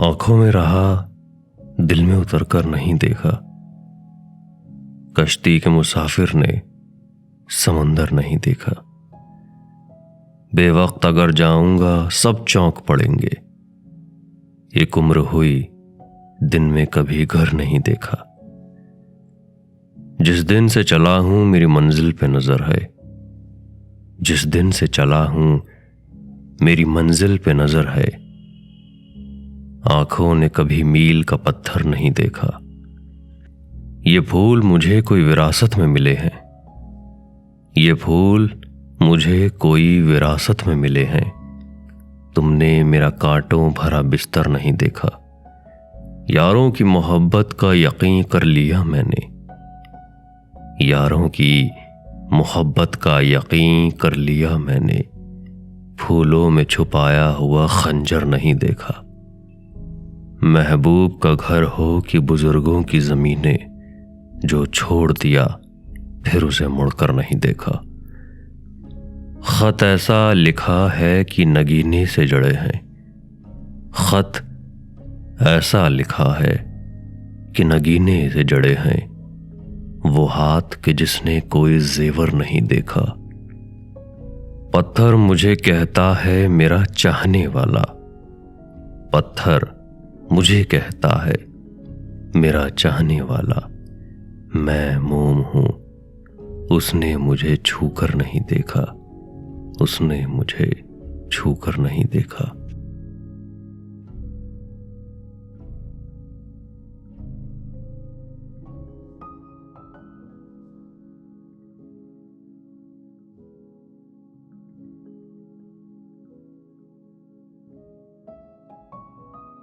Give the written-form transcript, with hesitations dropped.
आंखों में रहा, दिल में उतर कर नहीं देखा। कश्ती के मुसाफिर ने समंदर नहीं देखा। बेवक्त अगर जाऊंगा सब चौंक पड़ेंगे। एक उम्र हुई, दिन में कभी घर नहीं देखा। जिस दिन से चला हूं मेरी मंजिल पे नजर है। जिस दिन से चला हूं मेरी मंजिल पे नजर है। आंखों ने कभी मील का पत्थर नहीं देखा। ये फूल मुझे कोई विरासत में मिले हैं। ये फूल मुझे कोई विरासत में मिले हैं। तुमने मेरा कांटों भरा बिस्तर नहीं देखा। यारों की मोहब्बत का यकीन कर लिया मैंने। यारों की मोहब्बत का यकीन कर लिया मैंने। फूलों में छुपाया हुआ खंजर नहीं देखा। महबूब का घर हो कि बुजुर्गों की जमीनें, जो छोड़ दिया फिर उसे मुड़कर नहीं देखा। खत ऐसा लिखा है कि नगीने से जड़े हैं। खत ऐसा लिखा है कि नगीने से जड़े हैं। वो हाथ के जिसने कोई जेवर नहीं देखा। पत्थर मुझे कहता है मेरा चाहने वाला। पत्थर मुझे कहता है मेरा चाहने वाला। मैं मोम हूं, उसने मुझे छूकर नहीं देखा। उसने मुझे छूकर नहीं देखा।